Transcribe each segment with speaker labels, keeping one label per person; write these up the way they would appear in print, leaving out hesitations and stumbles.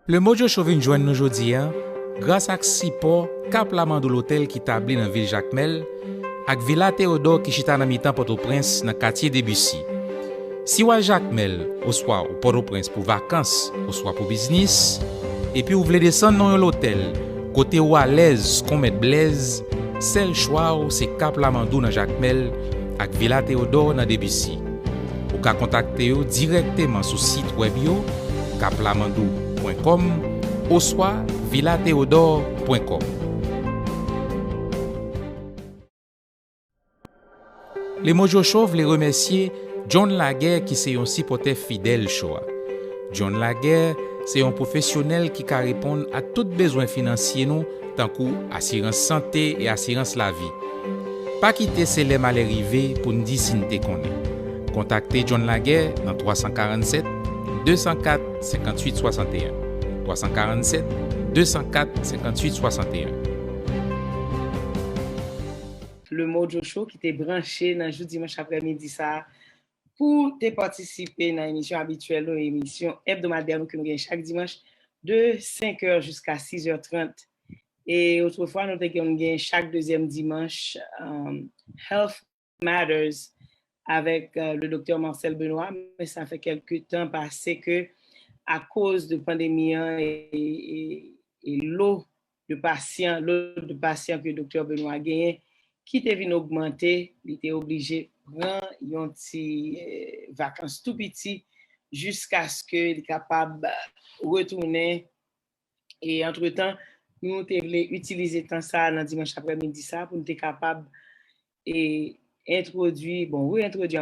Speaker 1: Le Mojo Show vient joindre nous aujourd'hui grâce à support Cap Lamandou l'hôtel qui établi dans ville Jacmel ak Villa Théodore qui chita dans mi-temps Port-au-Prince dans quartier Debussy. Si ou Jacmel, ou soit au Port-au-Prince pour vacances, ou soit pour business, et puis vous voulez descendre dans l'hôtel, côté ou à l'aise qu'on met Blaise, seul choix c'est Cap Lamandou dans Jacmel ak Villa Théodore dans Debussy. Ou ka contacter yo directement sur site web yo caplamandou.com ou soit villatheodore.com. Les Mojo Show voulait remercier John Laguerre qui c'est un supporter fidèle show. John Laguerre, c'est un professionnel qui peut répondre à tous besoins financiers nous, tant que assurance santé et assurance la vie. Pas quitter ces les mal arrivés pour nous dire si nous te connaît. Contactez John Laguerre dans 347 204 58 61. 347 204 58 61.
Speaker 2: Le Mojo Show qui était branché dans jeudi dimanche après-midi ça pour te participer dans l'émission habituelle, l'émission hebdomadaire que nous gagnons chaque dimanche de 5h jusqu'à 6h30. Et autrefois, nous gagnons chaque deuxième dimanche Health Matters avec le docteur Marcel Benoît, mais ça fait quelques temps passé que à cause de pandémie et l'eau de patients que le docteur Benoît a gagné, qui était venu augmenter, il était obligé de prendre une petite vacances tout petit jusqu'à ce qu'il soit capable de retourner. Et entre-temps, nous avons utilisé tant ça dans dimanche après-midi ça pour être capable et réintroduire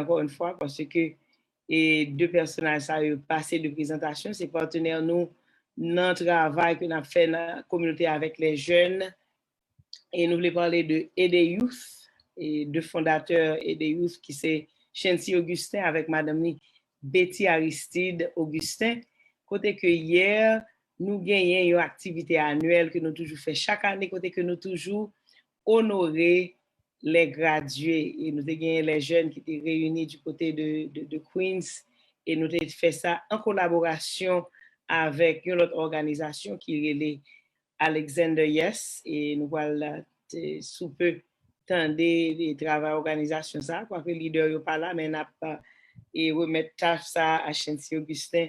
Speaker 2: encore une fois parce que et deux personnages ça ont passé de présentation, c'est partenaires nous dans le travail que nous avons fait dans la communauté avec les jeunes. Et nous voulons parler de EDEYOUTH et de fondateurs EDEYOUTH qui c'est Chancy Augustin avec madame Betty Aristide Augustin. Côté que hier, nous gagnons une activité annuelle que nous toujours fait chaque année, côté que nous toujours honorer les gradués. Et nous avons gagné les jeunes qui étaient réunis du côté de Queens. Et nous avons fait ça en collaboration avec une autre organisation qui est Alexander Yes. Et nous voilà sous peu tendre des travaux organisation ça. Quoi que le leader n'est pas là, mais n'a pas et remettre tâche ça à Chancy Augustin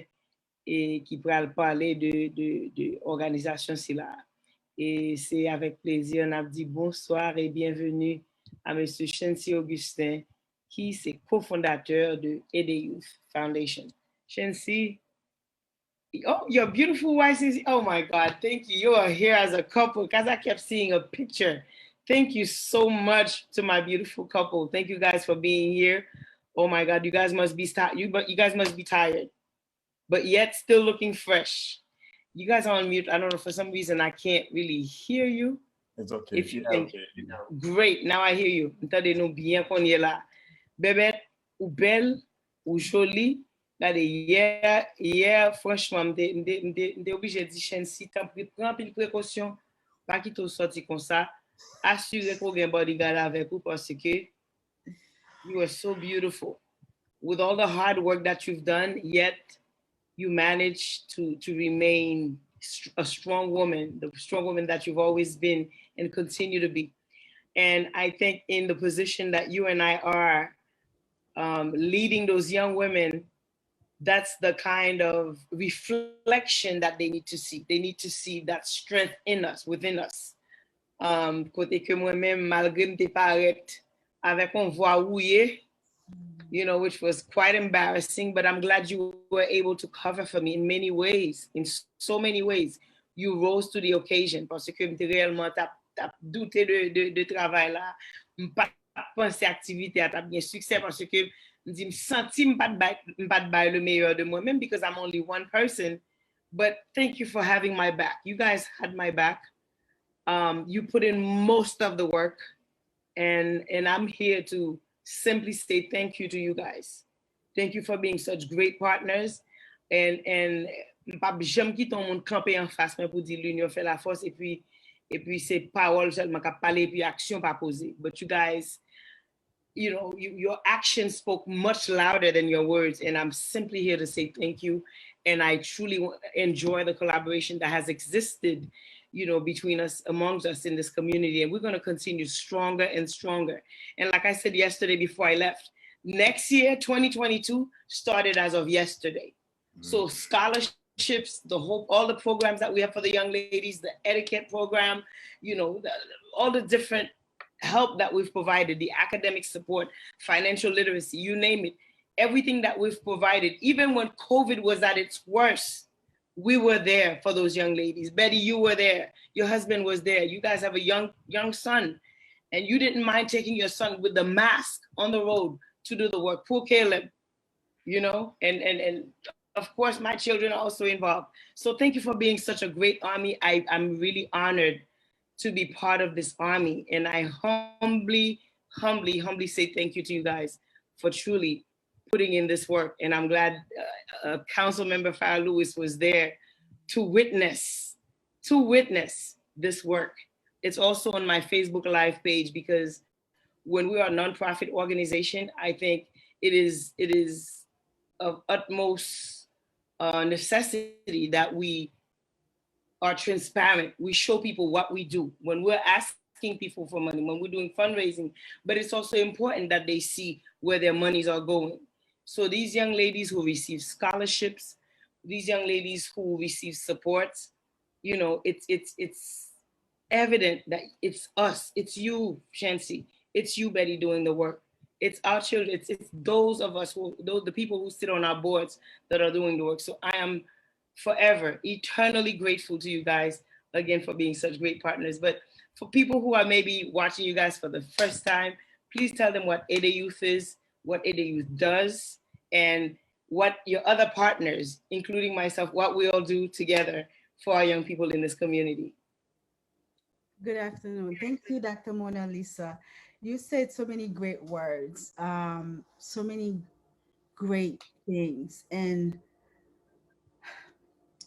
Speaker 2: et qui pourra parler de organisation c'est là. Et c'est avec plaisir, on a dit bonsoir et bienvenue à M. Chancy Augustin, qui est cofondateur de EDEYOUTH Foundation. Chancy, oh, your beautiful wife is, oh my God, thank you. You are here as a couple, because I kept seeing a picture. Thank you so much to my beautiful couple. Thank you guys for being here. Oh my God, you guys must be you guys must be tired, but yet still looking fresh. You guys are on mute. I don't know, for some reason I can't really hear you.
Speaker 3: It's okay.
Speaker 2: If you can, great. Now I hear you. Entendez nous bien qu'on est là. Bébé, ou belle, ou jolie. Hier, franchement, m'étais obligé de dire, Chancy, prends une précaution, pas qu'il te sorti comme ça. Assurez qu'on a un bodyguard avec vous parce que you are so beautiful. With all the hard work that you've done, yet you managed to remain a strong woman, the strong woman that you've always been and continue to be. And I think in the position that you and I are leading those young women, that's the kind of reflection that they need to see. They need to see that strength in us, within us. Côté que moi-même, malgré me paraître avec une voix rouillée, you know, which was quite embarrassing, but I'm glad you were able to cover for me in many ways, in so many ways. You rose to the occasion parce que réellement t'as douté de travail là, pas penser activité à t'as bien succès parce que me senti pas de le meilleur de moi-même because I'm only one person. But thank you for having my back. You guys had my back. You put in most of the work, and I'm here to simply say thank you to you guys. Thank you for being such great partners. And j'aime qui ton monde camper en face mais pour dire l'union fait la force et puis c'est parole seulement qu'a parler puis action pas poser. But you guys, you know, your actions spoke much louder than your words, and I'm simply here to say thank you. And I truly enjoy the collaboration that has existed, you know, between us, amongst us in this community. And we're going to continue stronger and stronger. And like I said yesterday before I left, next year, 2022, started as of yesterday. So scholarships, all the programs that we have for the young ladies, the etiquette program, you know, all the different help that we've provided, the academic support, financial literacy, you name it, everything that we've provided, even when COVID was at its worst, we were there for those young ladies. Betty, you were there. Your husband was there. You guys have a young son, and you didn't mind taking your son with the mask on the road to do the work. Poor Caleb, you know, and of course, my children are also involved. So thank you for being such a great army. I'm really honored to be part of this army. And I humbly say thank you to you guys for truly putting in this work. And I'm glad Council Member Farah Lewis was there to witness this work. It's also on my Facebook Live page, because when we are a nonprofit organization, I think it is of utmost necessity that we are transparent. We show people what we do when we're asking people for money, when we're doing fundraising, but it's also important that they see where their monies are going. So these young ladies who receive scholarships, these young ladies who receive support, you know, it's evident that it's us, it's you, Shancy, it's you, Betty, doing the work. It's our children, it's those of us, the people who sit on our boards that are doing the work. So I am forever, eternally grateful to you guys again for being such great partners. But for people who are maybe watching you guys for the first time, please tell them what EDEYOUTH is, what EDEYOUTH does, and what your other partners, including myself, what we all do together for our young people in this community.
Speaker 3: Good afternoon. Thank you, Dr. Mona Lisa. You said so many great words, so many great things. And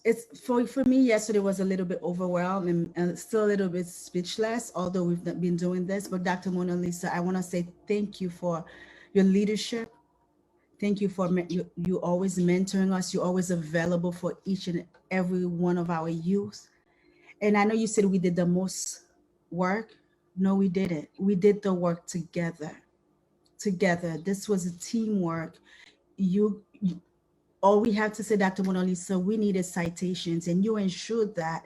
Speaker 3: it's for me, yesterday was a little bit overwhelmed and still a little bit speechless, although we've been doing this. But Dr. Mona Lisa, I want to say thank you for your leadership. Thank you for you always mentoring us. You're always available for each and every one of our youth. And I know you said we did the most work. No, we didn't. We did the work together. This was a teamwork. All we have to say, Dr. Mona Lisa, we needed citations, and you ensured that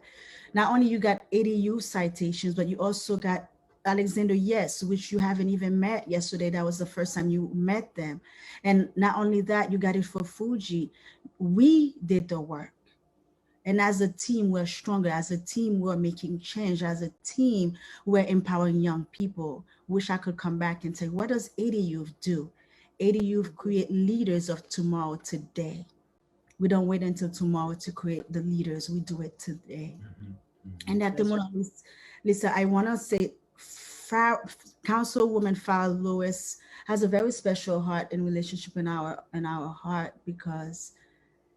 Speaker 3: not only you got EDEYOUTH citations, but you also got Alexander Yes, which you haven't even met yesterday. That was the first time you met them. And not only that, you got it for Fuji. We did the work. And as a team, we're stronger. As a team, we're making change. As a team, we're empowering young people. Wish I could come back and say, what does EDEYOUTH do? EDEYOUTH create leaders of tomorrow today. We don't wait until tomorrow to create the leaders. We do it today. And at the moment, Lisa, I want to say Councilwoman Farah Lewis has a very special heart and relationship in our heart, because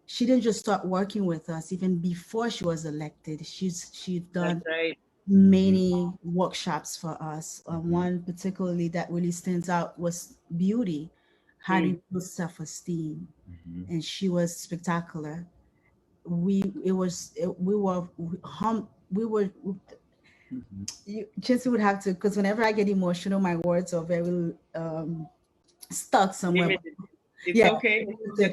Speaker 3: she didn't just start working with us even before she was elected. She's done many workshops for us. One particularly that really stands out was beauty, how to build self-esteem, and she was spectacular. Chelsea would have to, because whenever I get emotional, my words are very stuck somewhere.
Speaker 2: It's okay.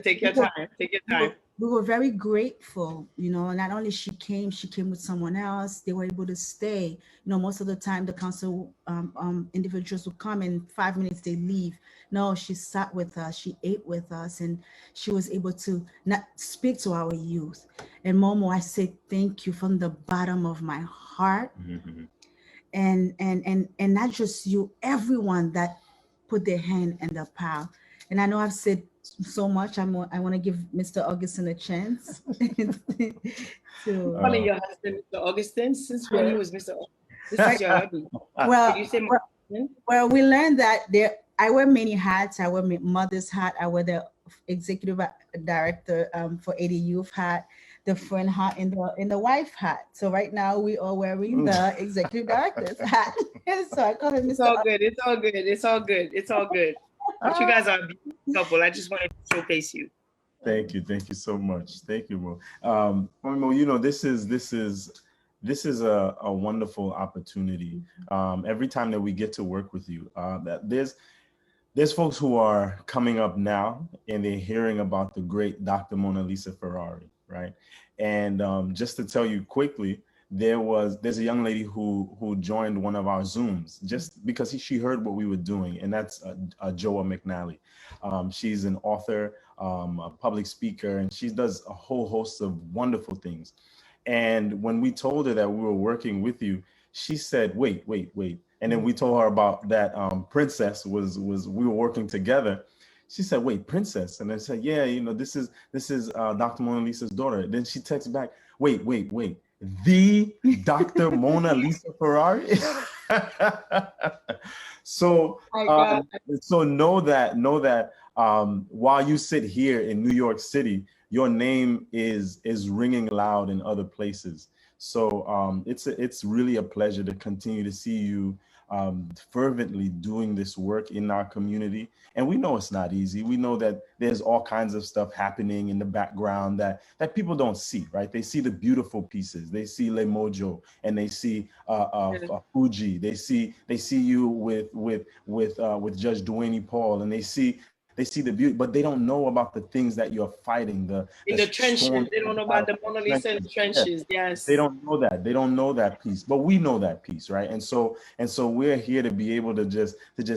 Speaker 2: Take your time.
Speaker 3: We were very grateful, not only she came with someone else. They were able to stay. Most of the time the council individuals would come and 5 minutes they leave. No, she sat with us, she ate with us, and she was able to not speak to our youth. And Momo, I say thank you from the bottom of my heart. And not just you, everyone that put their hand in the pile. And I know I've said so much. I want to give Mr. Augustin a chance.
Speaker 2: Calling your husband Mr. Augustin since when he was Mr. Augustin? This is your hubby.
Speaker 3: Well, we learned that I wear many hats. I wear my mother's hat. I wear the executive director for EDEYOUTH hat, the friend hat, and the wife hat. So right now we are wearing the executive director's hat. So I call him Mr.
Speaker 2: It's all good. It's all good. But you guys are a beautiful couple. I just wanted to showcase you.
Speaker 4: Thank you so much. Thank you, Mo. Mo, you know, this is a wonderful opportunity. Every time that we get to work with you, that there's folks who are coming up now and they're hearing about the great Dr. Mona Lisa Ferrari, right? And just to tell you quickly, there's a young lady who joined one of our Zooms just because she heard what we were doing, and that's Joa McNally. She's an author, a public speaker, and she does a whole host of wonderful things. And when we told her that we were working with you, she said, wait. And then we told her about that Princess was we were working together. She said, wait, Princess? And I said, yeah, you know, this is Dr. Mona Lisa's daughter. Then she texts back, wait, the Dr. Mona Lisa Ferrari? So so know that while you sit here in New York City, your name is ringing loud in other places. So it's really a pleasure to continue to see you fervently doing this work in our community. And we know it's not easy. We know that there's all kinds of stuff happening in the background that people don't see, right? They see the beautiful pieces. They see Le Mojo, and they see Fuji. They see you with Judge Duane Paul, and they see the beauty, but they don't know about the things that you're fighting.
Speaker 2: In the trenches, they don't know about the Mona Lisa in the trenches. Yes,
Speaker 4: they don't know that. They don't know that piece, but we know that piece, right? And so we're here to be able to just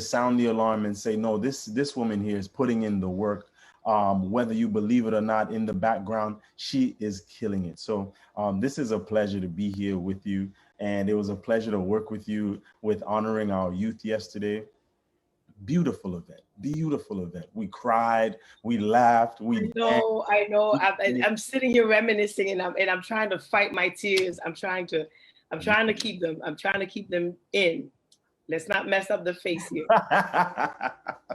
Speaker 4: sound the alarm and say, no, this woman here is putting in the work. Whether you believe it or not, in the background, she is killing it. So this is a pleasure to be here with you, and it was a pleasure to work with you with honoring our youth yesterday. Beautiful event. We cried, we laughed, we
Speaker 2: I know. I'm sitting here reminiscing, and I'm trying to fight my tears. I'm trying to keep them. I'm trying to keep them in. Let's not mess up the face here.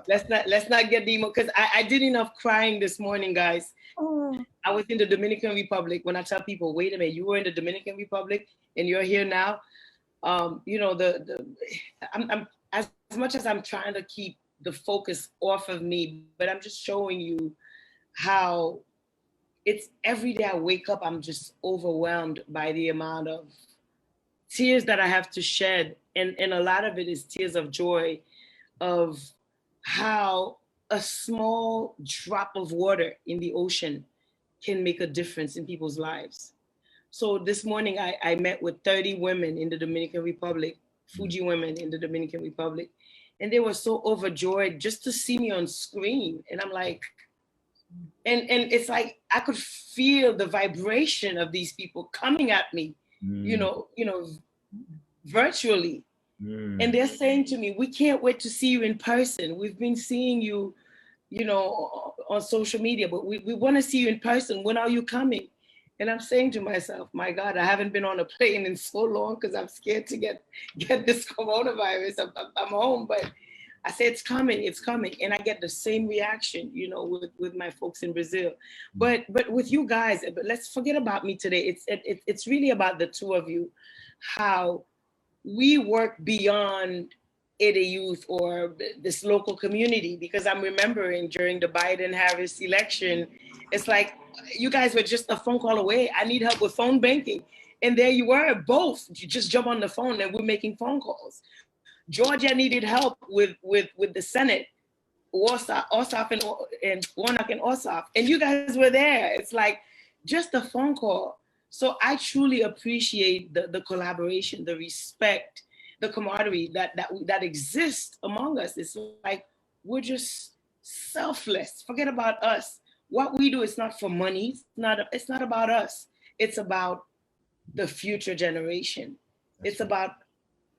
Speaker 2: let's not get the emo, because I did enough crying this morning, guys. I was in the Dominican Republic. When I tell people, wait a minute, you were in the Dominican Republic and you're here now. You know, I'm as much as I'm trying to keep the focus off of me, but I'm just showing you how it's every day I wake up, I'm just overwhelmed by the amount of tears that I have to shed. And a lot of it is tears of joy, of how a small drop of water in the ocean can make a difference in people's lives. So this morning I met with 30 women in the Dominican Republic, Fuji women in the Dominican Republic, and they were so overjoyed just to see me on screen. And I'm like, and it's like I could feel the vibration of these people coming at me, you know, virtually. And they're saying to me, we can't wait to see you in person. We've been seeing you, you know, on social media, but we want to see you in person. When are you coming? And I'm saying to myself, my God, I haven't been on a plane in so long because I'm scared to get this coronavirus. I'm home, but I say it's coming. And I get the same reaction, you know, with my folks in Brazil. But with you guys, but let's forget about me today. It's really about the two of you, how we work beyond EDEYOUTH or this local community, because I'm remembering during the Biden-Harris election, it's like you guys were just a phone call away. I need help with phone banking. And there you were, both. You just jump on the phone and we're making phone calls. Georgia needed help with the Senate, Ossoff and Warnock and Ossoff. And you guys were there. It's like just a phone call. So I truly appreciate the collaboration, the respect, the camaraderie that exists among us. It's like we're just selfless. Forget about us. What we do is not for money. It's not about us. It's about the future generation. It's about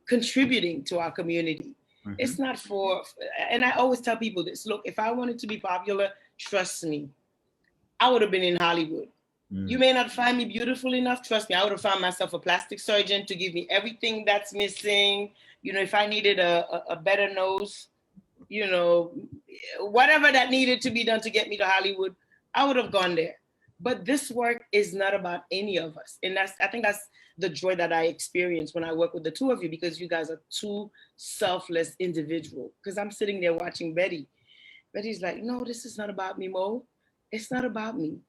Speaker 2: contributing to our community. It's not for, and I always tell people this, look, if I wanted to be popular, trust me, I would have been in Hollywood. You may not find me beautiful enough. Trust me, I would have found myself a plastic surgeon to give me everything that's missing. You know, if I needed a better nose, you know, whatever that needed to be done to get me to Hollywood, I would have gone there. But this work is not about any of us. And I think that's the joy that I experience when I work with the two of you, because you guys are two selfless individuals. Because I'm sitting there watching Betty. Betty's like, no, this is not about me, Mo. it's not about me.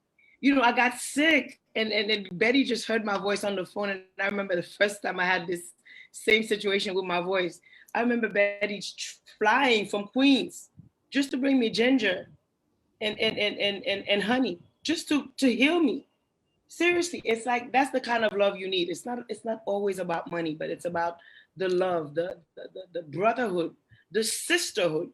Speaker 2: You know, I got sick and Betty just heard my voice on the phone. And I remember the first time I had this same situation with my voice. I remember Betty flying from Queens just to bring me ginger and honey, just to heal me. Seriously, it's like that's the kind of love you need. It's not always about money, but it's about the love, the brotherhood, the sisterhood.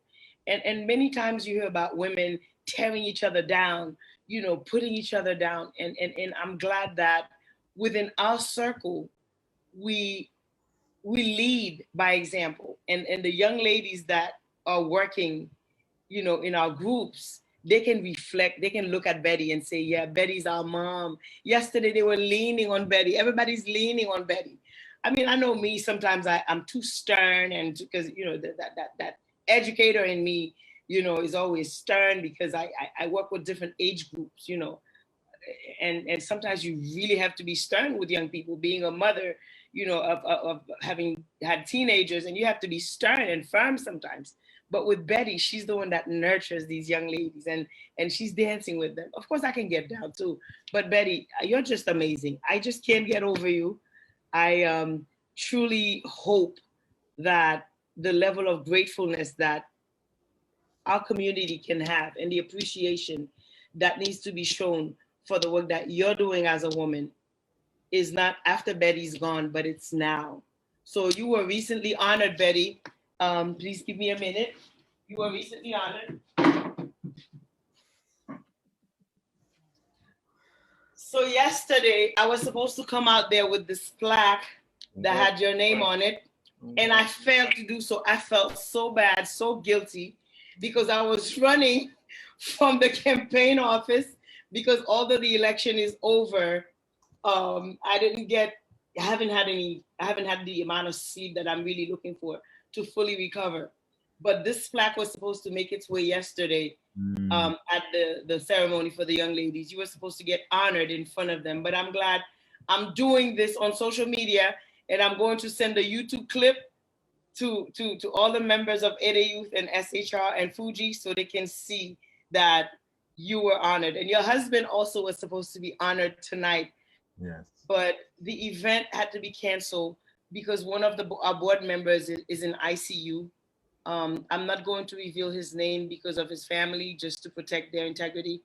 Speaker 2: And many times you hear about women tearing each other down, you know, putting each other down. And I'm glad that within our circle, we lead by example. And the young ladies that are working, you know, in our groups, they can reflect, they can look at Betty and say, yeah, Betty's our mom. Yesterday they were leaning on Betty. Everybody's leaning on Betty. I mean, I know me, sometimes I'm too stern, and because, you know, that educator in me, you know, is always stern because I work with different age groups, you know, and sometimes you really have to be stern with young people, being a mother, you know, of having had teenagers, and you have to be stern and firm sometimes. But with Betty, she's the one that nurtures these young ladies, and she's dancing with them. Of course, I can get down too. But Betty, you're just amazing. I just can't get over you. I truly hope that the level of gratefulness that our community can have and the appreciation that needs to be shown for the work that you're doing as a woman is not after Betty's gone, but it's now. So you were recently honored, Betty. Please give me a minute. You were recently honored. So yesterday, I was supposed to come out there with this plaque that had your name on it, and I failed to do so. I felt so bad, so guilty, because I was running from the campaign office because although the election is over, I haven't had the amount of sleep that I'm really looking for to fully recover. But this plaque was supposed to make its way yesterday at the ceremony for the young ladies. You were supposed to get honored in front of them, but I'm glad I'm doing this on social media, and I'm going to send a YouTube clip to all the members of EDEYOUTH and SHR and Fuji so they can see that you were honored. And your husband also was supposed to be honored tonight.
Speaker 4: Yes.
Speaker 2: But the event had to be canceled because one of our board members is in ICU. I'm not going to reveal his name because of his family, just to protect their integrity.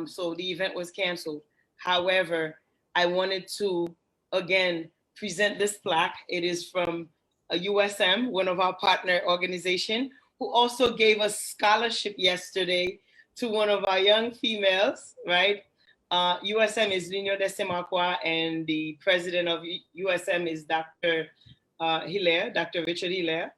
Speaker 2: So the event was canceled. However, I wanted to, again, present this plaque. It is from a USM, one of our partner organization, who also gave us scholarship yesterday to one of our young females, right? USM is L'Union des Semakwa, and the president of USM is Dr. Hilaire, Dr. Richard Hilaire.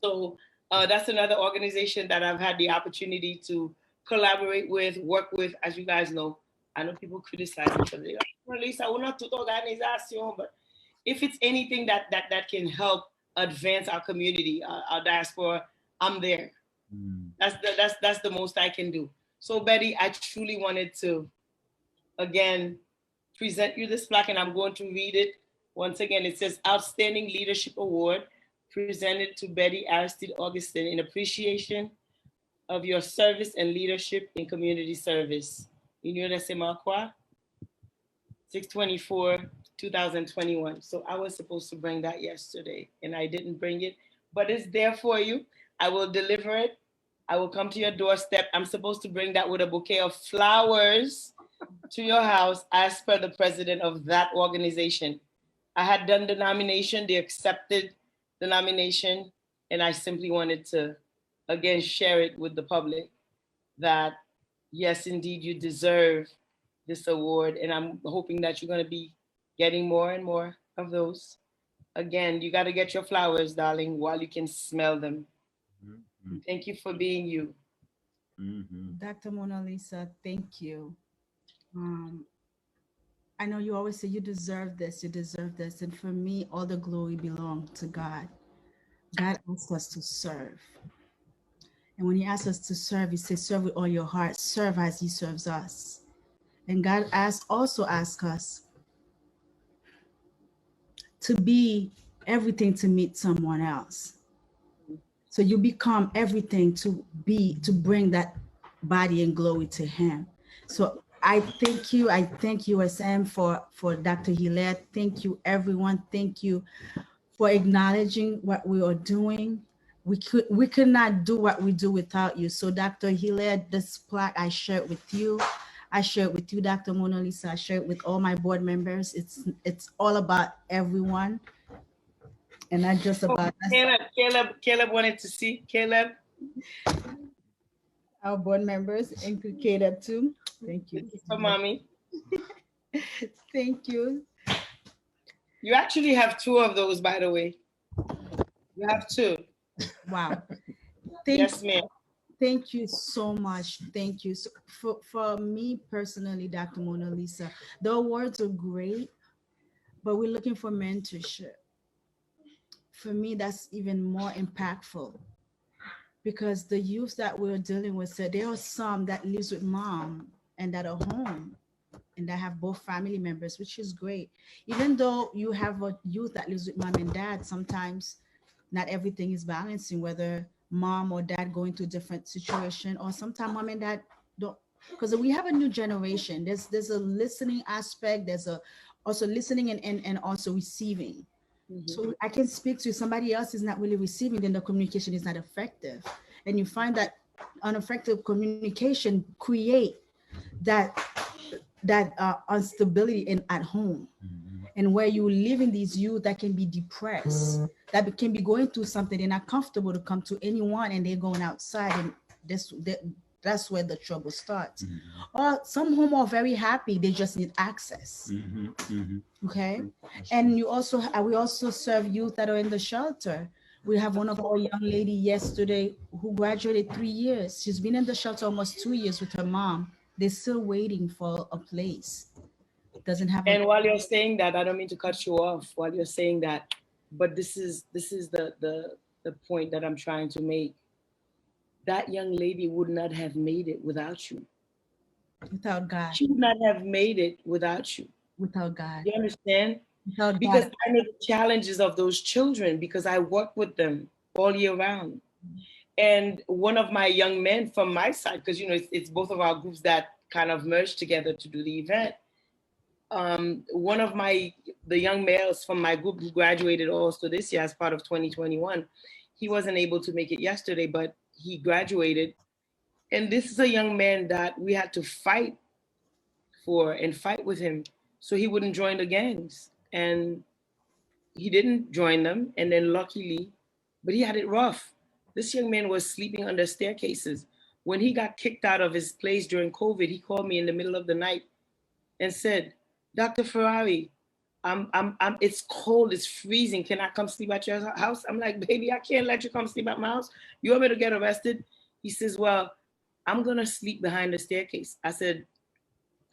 Speaker 2: So that's another organization that I've had the opportunity to collaborate with, work with. As you guys know, I know people criticize each other. Lisa, we're not toute organisation, but if it's anything that can help advance our community, our diaspora, I'm there. That's the most I can do. So Betty, I truly wanted to, again, present you this plaque, and I'm going to read it. Once again, it says Outstanding Leadership Award, presented to Betty Aristide Augustin in appreciation of your service and leadership in community service. Union de Semakwa, 6/24/2021. So I was supposed to bring that yesterday and I didn't bring it, but it's there for you. I will deliver it. I will come to your doorstep. I'm supposed to bring that with a bouquet of flowers to your house as per the president of that organization. I had done the nomination, they accepted the nomination, and I simply wanted to, again, share it with the public that, yes, indeed, you deserve this award, and I'm hoping that you're going to be getting more and more of those. Again, you got to get your flowers, darling, while you can smell them. Thank you for being you.
Speaker 3: Dr. Mona Lisa, thank you. I know you always say you deserve this, you deserve this. And for me, all the glory belongs to God. God asks us to serve. And when he asks us to serve, he says, serve with all your heart, serve as he serves us. And God also asks us to be everything to meet someone else. So you become everything to bring that body and glory to him. So I thank you. I thank USM for Dr. Hilaire. Thank you, everyone. Thank you for acknowledging what we are doing. We could not do what we do without you. So Dr. Hilaire, this plaque I share it with you. I share it with you, Dr. Mona Lisa. I share it with all my board members. It's all about everyone, and not just about us.
Speaker 2: Caleb wanted to see Caleb.
Speaker 3: Our board members, include Caleb too. Thank you.
Speaker 2: This is for mommy.
Speaker 3: Thank you.
Speaker 2: You actually have two of those, by the way. You have two.
Speaker 3: Wow.
Speaker 2: Yes, ma'am.
Speaker 3: Thank you so much. Thank you. So for me personally, Dr. Mona Lisa, the awards are great, but we're looking for mentorship. For me, that's even more impactful because the youth that we're dealing with, so there are some that lives with mom and that are home and that have both family members, which is great. Even though you have a youth that lives with mom and dad, sometimes not everything is balancing, whether mom or dad going through different situation, or sometimes mom and dad don't, because we have a new generation. There's a listening aspect, there's a also listening and also receiving. So I can speak to somebody else is not really receiving, then the communication is not effective. And you find that ineffective communication create that instability at home. And where you live in these youth that can be depressed, that can be going through something, they're not comfortable to come to anyone, and they're going outside, and that's where the trouble starts. Or some home are very happy, they just need access. Okay. And we also serve youth that are in the shelter. We have one of our young lady yesterday who graduated 3 years. She's been in the shelter almost 2 years with her mom. They're still waiting for a place. Doesn't have.
Speaker 2: And while you're saying that, I don't mean to cut you off while you're saying that, but this is the point that I'm trying to make. That young lady would not have made it without you.
Speaker 3: Without God.
Speaker 2: She would not have made it without you.
Speaker 3: Without God.
Speaker 2: You understand?
Speaker 3: Without
Speaker 2: because
Speaker 3: God.
Speaker 2: I know the challenges of those children because I work with them all year round. And one of my young men from my side, because it's both of our groups that kind of merged together to do the event. One of the young males from my group who graduated also this year as part of 2021, he wasn't able to make it yesterday, but he graduated. And this is a young man that we had to fight for and fight with him so he wouldn't join the gangs. And he didn't join them. And then luckily, but he had it rough. This young man was sleeping under staircases. When he got kicked out of his place during COVID, he called me in the middle of the night and said, Dr. Ferrari, it's cold, it's freezing. Can I come sleep at your house? I'm like, baby, I can't let you come sleep at my house. You want me to get arrested? He says, well, I'm gonna sleep behind the staircase. I said,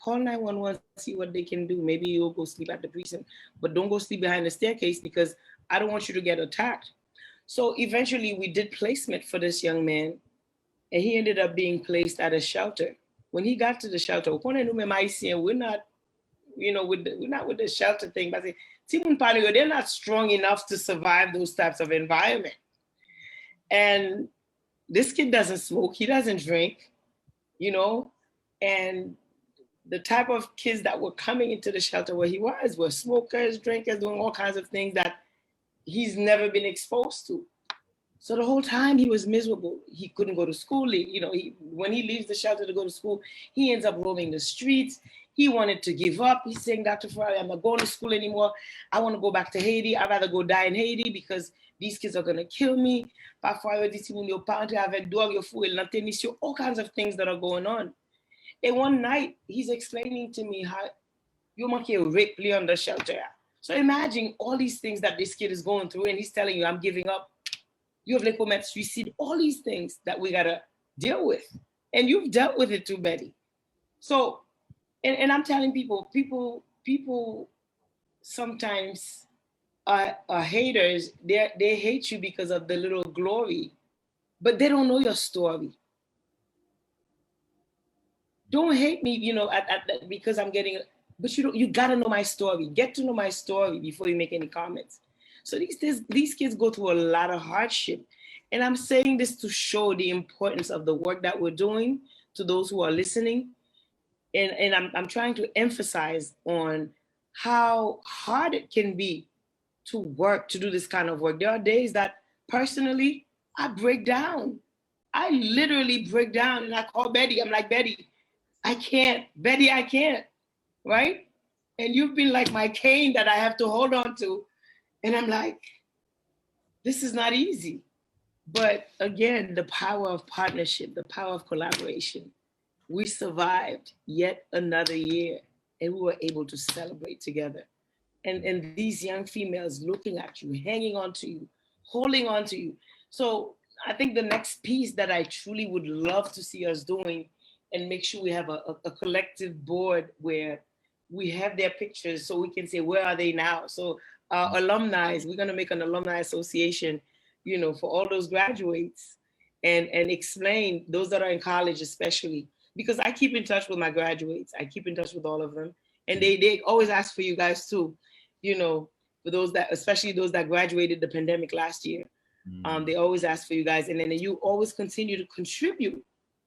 Speaker 2: call 911, see what they can do. Maybe you'll go sleep at the precinct, but don't go sleep behind the staircase because I don't want you to get attacked. So eventually we did placement for this young man and he ended up being placed at a shelter. When he got to the shelter, we're not, we're not with the shelter thing, but they're not strong enough to survive those types of environment. And this kid doesn't smoke, he doesn't drink, and the type of kids that were coming into the shelter where he was were smokers, drinkers, doing all kinds of things that he's never been exposed to. So the whole time he was miserable. He couldn't go to school. When he leaves the shelter to go to school, he ends up roaming the streets. He wanted to give up. He's saying, Dr. Ferrari, I'm not going to school anymore. I want to go back to Haiti. I'd rather go die in Haiti because these kids are going to kill me. All kinds of things that are going on. And one night, he's explaining to me how you might get raped on the shelter. So imagine all these things that this kid is going through, and he's telling you, I'm giving up. You have committed suicide, all these things that we got to deal with. And you've dealt with it too, Betty. So, and I'm telling people sometimes are haters. They hate you because of the little glory, but they don't know your story. Don't hate me, because I'm getting, but you gotta know my story. Get to know my story before you make any comments. So these kids go through a lot of hardship. And I'm saying this to show the importance of the work that we're doing to those who are listening. And I'm trying to emphasize on how hard it can be to work, to do this kind of work. There are days that personally I break down. I literally break down and I call Betty. I'm like, Betty, I can't. Betty, I can't. Right? And you've been like my cane that I have to hold on to. And I'm like, this is not easy. But again, the power of partnership, the power of collaboration. We survived yet another year and we were able to celebrate together. And these young females looking at you, hanging on to you, holding on to you. So I think the next piece that I truly would love to see us doing and make sure we have a collective board where we have their pictures so we can say, where are they now? So alumni, we're gonna make an alumni association, you know, for all those graduates and explain those that are in college especially, because I keep in touch with my graduates. I keep in touch with all of them. And they always ask for you guys too, you know, for those that, especially those that graduated the pandemic last year. They always ask for you guys. And then you always continue to contribute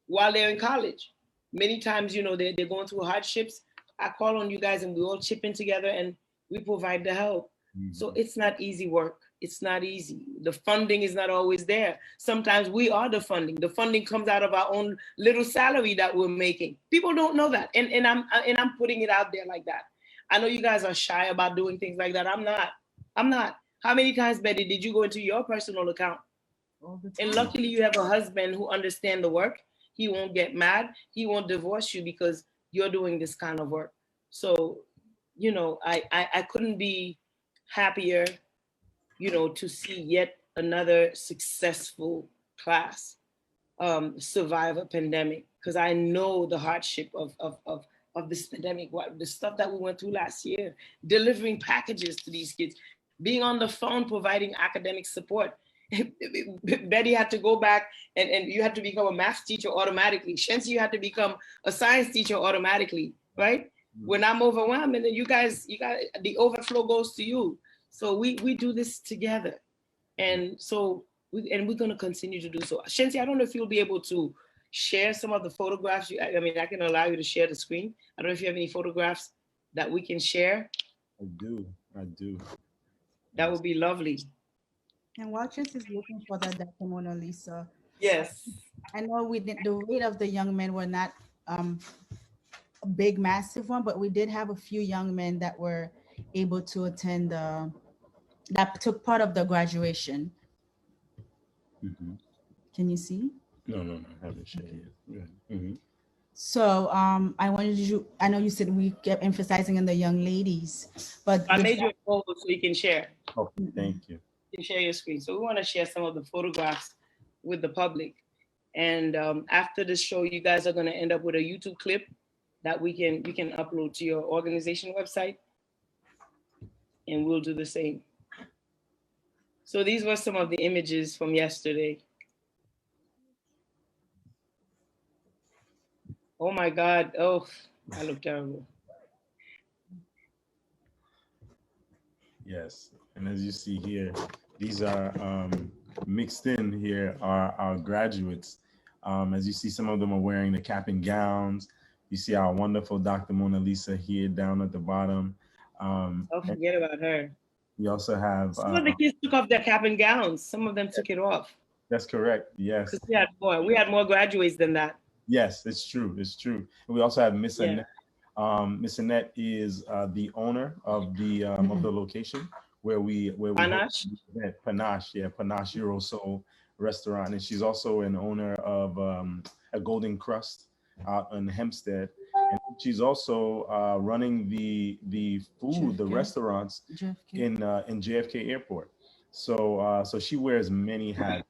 Speaker 2: while they're in college. Many times, you know, they're going through hardships. I call on you guys and we all chip in together and we provide the help. So it's not easy work. It's not easy. The funding is not always there. Sometimes we are the funding. The funding comes out of our own little salary that we're making. People don't know that. And I'm putting it out there like that. I know you guys are shy about doing things like that. I'm not. How many times, Betty, did you go into your personal account? And luckily you have a husband who understands the work. He won't get mad. He won't divorce you because you're doing this kind of work. So, you know, I couldn't be happier, you know, to see yet another successful class survive a pandemic, because I know the hardship of this pandemic, the stuff that we went through last year, delivering packages to these kids, being on the phone, providing academic support. Betty had to go back and you had to become a math teacher automatically. Shensi, you had to become a science teacher automatically, right? When I'm overwhelmed, and then you guys, the overflow goes to you. So we do this together. And so, we're gonna continue to do so. Shensi, I don't know if you'll be able to share some of the photographs. I mean, I can allow you to share the screen. I don't know if you have any photographs that we can share.
Speaker 4: I do.
Speaker 2: That would be lovely.
Speaker 3: And while Chance is looking for that, Dr. Mona Lisa,
Speaker 2: Yes.
Speaker 3: I know the rate of the young men were not a big, massive one, but we did have a few young men that were able to attend that took part of the graduation. Can you see?
Speaker 4: No, I haven't shared yet.
Speaker 3: So I know you said we kept emphasizing on the young ladies, but
Speaker 2: I made you a photo so you can share.
Speaker 4: Okay, thank you.
Speaker 2: You can share your screen. So we want to share some of the photographs with the public. And after the show, you guys are going to end up with a YouTube clip that you can upload to your organization website. And we'll do the same. So these were some of the images from yesterday. Oh my God. Oh, I look terrible.
Speaker 4: Yes, and as you see here, these are mixed in here are our graduates. As you see, some of them are wearing the cap and gowns. You see our wonderful Dr. Mona Lisa here down at the bottom.
Speaker 2: Don't forget about her.
Speaker 4: We also have
Speaker 2: some of the kids took off their cap and gowns. Some of them took it off.
Speaker 4: That's correct. Yes.
Speaker 2: Because we had more graduates than that.
Speaker 4: Yes, it's true. It's true. And we also have Miss Annette. Miss Annette is the owner of the location where we
Speaker 2: Panache.
Speaker 4: Panache Euro Soul restaurant, and she's also an owner of a Golden Crust out in Hempstead, and she's also running the food, the restaurants in JFK Airport. So she wears many hats,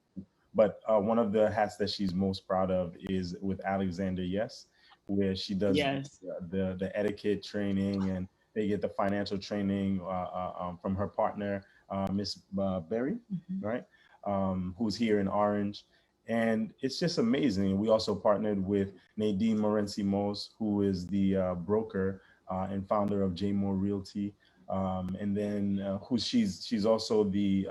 Speaker 4: but one of the hats that she's most proud of is with Alexander Yes, where she does the etiquette training, and they get the financial training from her partner, Miss Berry, right? Who's here in Orange. And it's just amazing. We also partnered with Nadine Morency Mose, who is the broker and founder of J Moore Realty. And then she's also the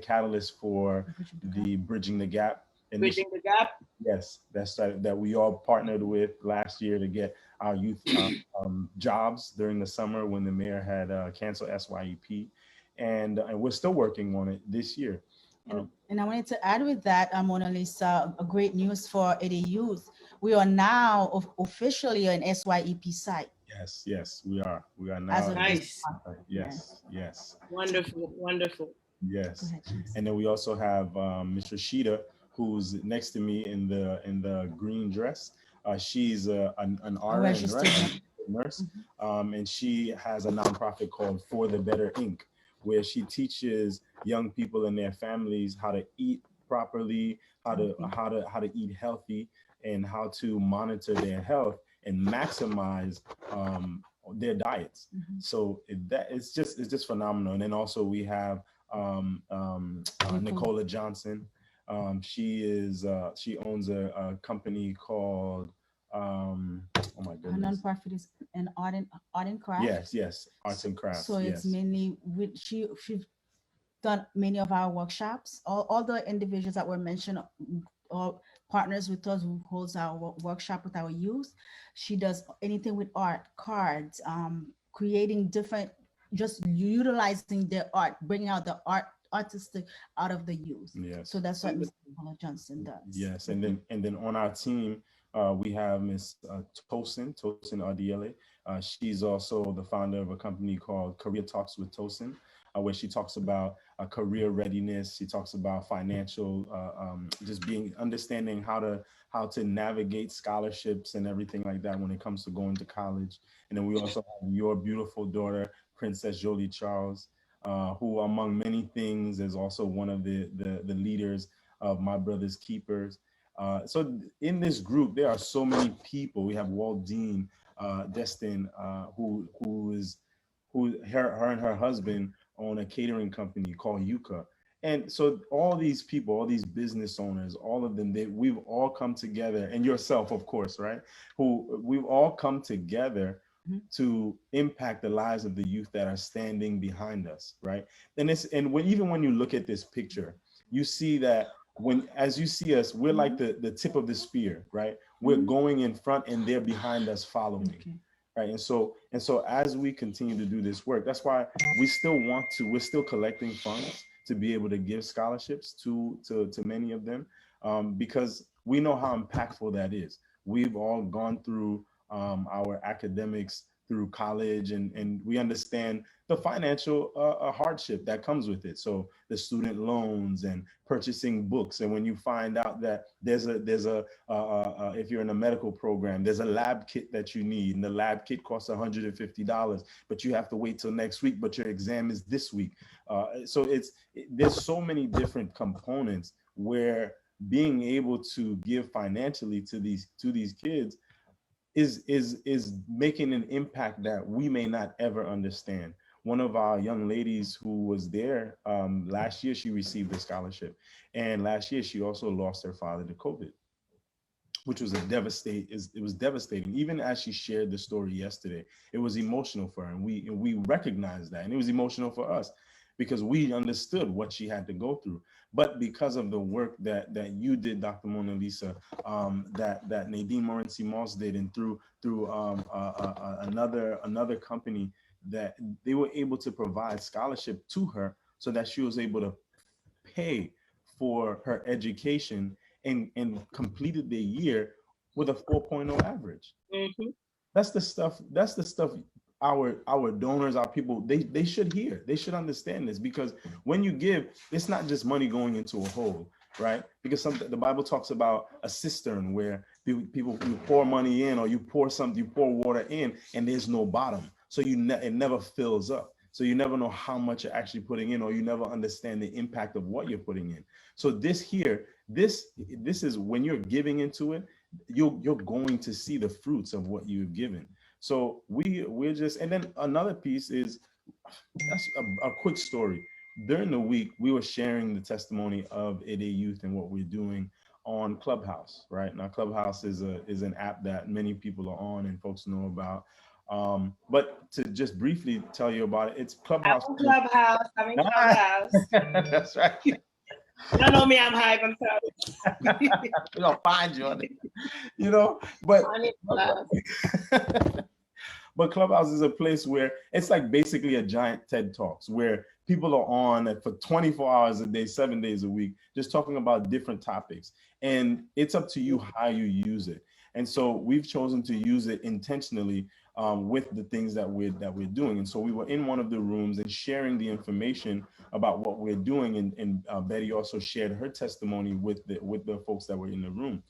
Speaker 4: catalyst for the Bridging the Gap
Speaker 2: Bridging the Gap.
Speaker 4: Yes, that's right. That we all partnered with last year to get our youth jobs during the summer when the mayor had canceled SYEP, and we're still working on it this year.
Speaker 3: And I wanted to add with that, Mona Lisa, a great news for EDEYOUth. We are now officially an SYEP site.
Speaker 4: Yes, yes, we are. We are now.
Speaker 3: As of
Speaker 2: Nice.
Speaker 4: Yes, yes.
Speaker 2: Wonderful, wonderful.
Speaker 4: Yes. And then we also have Miss Rashida, who's next to me in the green dress. She's an RN, nurse, and she has a nonprofit called For the Better Inc., where she teaches young people and their families how to eat properly, how to eat healthy, and how to monitor their health and maximize their diets. So it's just phenomenal. And then also we have Nicola Johnson. She owns a company called oh my goodness.
Speaker 3: Her nonprofit is an art and craft.
Speaker 4: Yes, arts and crafts.
Speaker 3: So it's mainly with she's done many of our workshops. All the individuals that were mentioned or partners with us who holds our workshop with our youth. She does anything with art, cards, creating different, just utilizing their art, bringing out the artistic out of the youth.
Speaker 4: Yes.
Speaker 3: So that's what Ms. Johnson does.
Speaker 4: Yes, and then on our team we have Miss Tosin Ardiele. She's also the founder of a company called Career Talks with Tosin, where she talks about career readiness. She talks about financial, just understanding how to navigate scholarships and everything like that when it comes to going to college. And then we also have your beautiful daughter, Princess Jolie Charles, who among many things is also one of the leaders of My Brother's Keepers. So in this group, there are so many people. We have Walt Dean, Destin, who her and her husband own a catering company called Yuka. And so all these people, all these business owners, all of them, we've all come together, and yourself, of course, right? We've all come together to impact the lives of the youth that are standing behind us, right? Even when you look at this picture, you see that as you see us, we're like the tip of the spear, right? We're going in front and they're behind us following. Okay. Right. And so as we continue to do this work, that's why we're still collecting funds to be able to give scholarships to many of them, because we know how impactful that is. We've all gone through our academics through college, and we understand the financial hardship that comes with it. So the student loans and purchasing books, and when you find out that there's a if you're in a medical program, there's a lab kit that you need, and the lab kit costs $150, but you have to wait till next week, but your exam is this week. So there's so many different components where being able to give financially to these kids is making an impact that we may not ever understand. One of our young ladies who was there last year, she received a scholarship, and last year she also lost her father to COVID, which was it was devastating. Even as she shared the story yesterday, it was emotional for her, and we recognized that, and it was emotional for us because we understood what she had to go through. But because of the work that you did, Dr. Mona Lisa, that Nadine Morency Moss did, and through another company, that they were able to provide scholarship to her so that she was able to pay for her education and completed the year with a 4.0 average. Mm-hmm. That's the stuff our donors, our people, they should hear. They should understand this, because when you give, it's not just money going into a hole, right? Because the Bible talks about a cistern where people, you pour money in, or you pour water in, and there's no bottom. So it never fills up. So you never know how much you're actually putting in, or you never understand the impact of what you're putting in. So this is when you're giving into it, you're going to see the fruits of what you've given. So we're just, and then another piece is, that's a quick story. During the week, we were sharing the testimony of EDEYOUth and what we're doing on Clubhouse, right? Now, Clubhouse is an app that many people are on and folks know about. But to just briefly tell you about it, it's Clubhouse.
Speaker 2: I'm in Clubhouse.
Speaker 4: That's right.
Speaker 2: You know me, I'm hype. I'm sorry.
Speaker 4: We're gonna find you on it. You know, but but Clubhouse is a place where it's like basically a giant TED Talks where people are on for 24 hours a day, 7 days a week, just talking about different topics. And it's up to you how you use it. And so we've chosen to use it intentionally with the things that we're doing. And so we were in one of the rooms and sharing the information about what we're doing. And Betty also shared her testimony with the folks that were in the room.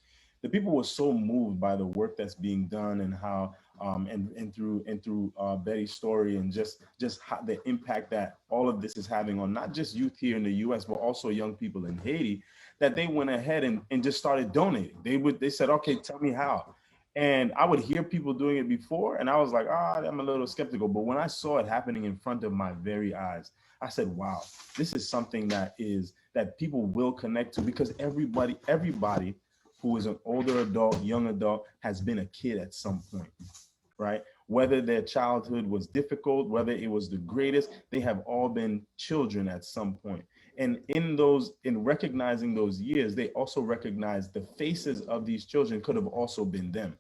Speaker 4: The people were so moved by the work that's being done and how and through Betty's story and just how the impact that all of this is having on not just youth here in the U.S. but also young people in Haiti, that they went ahead and just started donating. They said, okay, tell me how. And I would hear people doing it before, and I was like, I'm a little skeptical. But when I saw it happening in front of my very eyes, I said, wow, this is something that people will connect to, because everybody who is an older adult, young adult, has been a kid at some point, right? Whether their childhood was difficult, whether it was the greatest, they have all been children at some point. And in recognizing those years, they also recognize the faces of these children could have also been them.